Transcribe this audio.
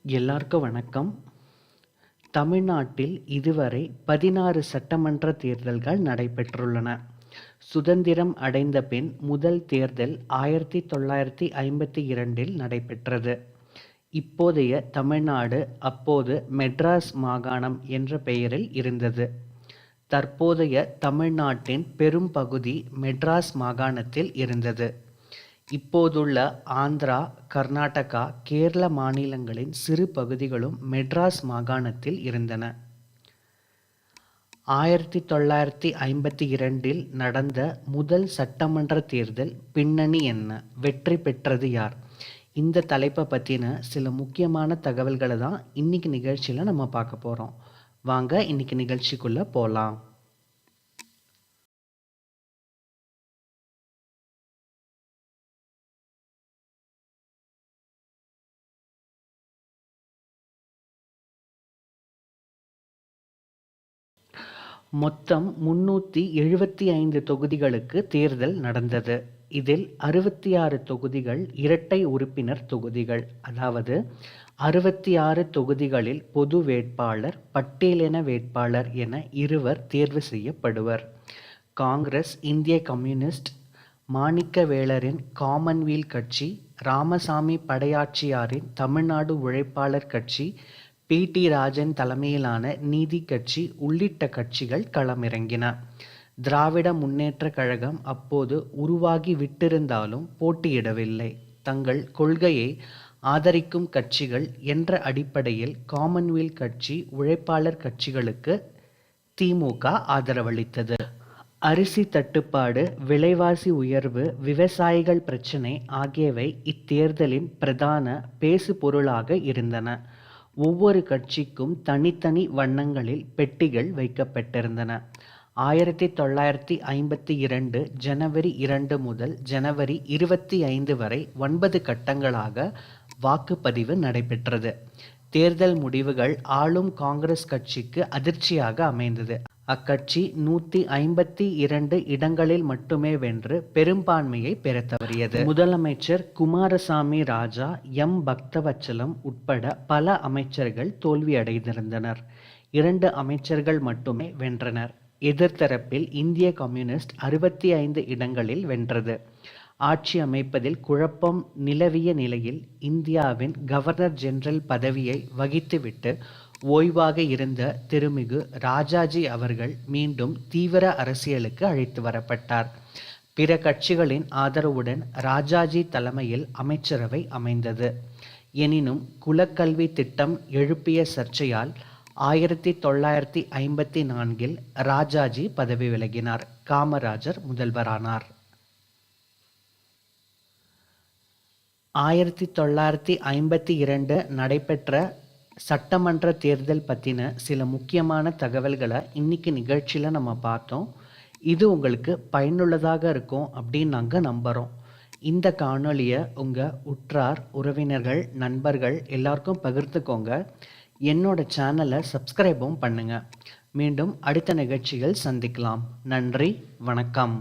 எல்லாருக்கும் வணக்கம். தமிழ்நாட்டில் இதுவரை 16 சட்டமன்ற தேர்தல்கள் நடைபெற்றுள்ளன. சுதந்திரம் அடைந்த பின் முதல் தேர்தல் 1952இல் நடைபெற்றது. இப்போதைய தமிழ்நாடு அப்போது மெட்ராஸ் மாகாணம் என்ற பெயரில் இருந்தது. தற்போதைய தமிழ்நாட்டின் பெரும் பகுதி மெட்ராஸ் மாகாணத்தில் இருந்தது. இப்போதுள்ள ஆந்திரா, கர்நாடகா, கேரள மாநிலங்களின் சிறு பகுதிகளும் மெட்ராஸ் மாகாணத்தில் இருந்தன. 1952இல் நடந்த முதல் சட்டமன்ற தேர்தல் பின்னணி என்ன? வெற்றி பெற்றது யார்? இந்த தலைப்பை பற்றின சில முக்கியமான தகவல்களை தான் இன்னைக்கு நிகழ்ச்சியில் நம்ம பார்க்க போகிறோம். வாங்க இன்னைக்கு நிகழ்ச்சிக்குள்ளே போகலாம். மொத்தம் 375 தொகுதிகளுக்கு தேர்தல் நடந்தது. இதில் 66 தொகுதிகள் இரட்டை உறுப்பினர் தொகுதிகள். அதாவது 66 தொகுதிகளில் பொது வேட்பாளர், பட்டியலின வேட்பாளர் என இருவர் தேர்வு செய்யப்படுவர். காங்கிரஸ், இந்திய கம்யூனிஸ்ட், மாணிக்கவேலரின் காமன்வெல்த் கட்சி, ராமசாமி படையாட்சியாரின் தமிழ்நாடு உழைப்பாளர் கட்சி, பி.டி. ராஜன் தலைமையிலான நீதி கட்சி உள்ளிட்ட கட்சிகள் களமிறங்கின. திராவிட முன்னேற்றக் கழகம் அப்போது உருவாகி விட்டிருந்தாலும் போட்டியிடவில்லை. தங்கள் கொள்கையை ஆதரிக்கும் கட்சிகள் என்ற அடிப்படையில் காமன்வெல்த் கட்சி, உழைப்பாளர் கட்சிகளுக்கு திமுக ஆதரவளித்தது. அரிசி தட்டுப்பாடு, விலைவாசி உயர்வு, விவசாயிகள் பிரச்சினை ஆகியவை இத்தேர்தலின் பிரதான பேசு பொருளாக இருந்தன. ஒவ்வொரு கட்சிக்கும் தனித்தனி வண்ணங்களில் பெட்டிகள் வைக்கப்பட்டிருந்தன. 1952 ஜனவரி 2 முதல் ஜனவரி 25 வரை 9 கட்டங்களாக வாக்குப்பதிவு நடைபெற்றது. தேர்தல் முடிவுகள் ஆளும் காங்கிரஸ் கட்சிக்கு அதிர்ச்சியாக அமைந்தது. அக்கட்சி 152 இடங்களில் மட்டுமே வென்று பெரும்பான்மையை பெற தவறியது. முதலமைச்சர் குமாரசாமி ராஜா, எம். பக்தவச்சலம் உட்பட பல அமைச்சர்கள் தோல்வியடைந்திருந்தனர். 2 அமைச்சர்கள் மட்டுமே வென்றனர். எதிர்த்தரப்பில் இந்திய கம்யூனிஸ்ட் 65 இடங்களில் வென்றது. ஆட்சி அமைப்பதில் குழப்பம் நிலவிய நிலையில் இந்தியாவின் கவர்னர் ஜெனரல் பதவியை வகித்துவிட்டு ஓய்வாக இருந்த திருமிகு ராஜாஜி அவர்கள் மீண்டும் தீவிர அரசியலுக்கு அழைத்து வரப்பட்டார். பிற கட்சிகளின் ஆதரவுடன் ராஜாஜி தலைமையில் அமைச்சரவை அமைந்தது. எனினும் குலக்கல்வி திட்டம் எழுப்பிய சர்ச்சையால் 1954இல் ராஜாஜி பதவி விலகினார். காமராஜர் முதல்வரானார். 1952 நடைபெற்ற சட்டமன்ற தேர்தல் பற்றின சில முக்கியமான தகவல்களை இன்னைக்கு நிகழ்ச்சியில் நம்ம பார்த்தோம். இது உங்களுக்கு பயனுள்ளதாக இருக்கும் அப்படின்னு நாங்கள் நம்புகிறோம். இந்த காணொலியை உங்கள் உற்றார், உறவினர்கள், நண்பர்கள் எல்லாருக்கும் பகிர்ந்துக்கோங்க. என்னோட சேனலை சப்ஸ்கிரைபும் பண்ணுங்கள். மீண்டும் அடுத்த நிகழ்ச்சிகள் சந்திக்கலாம். நன்றி, வணக்கம்.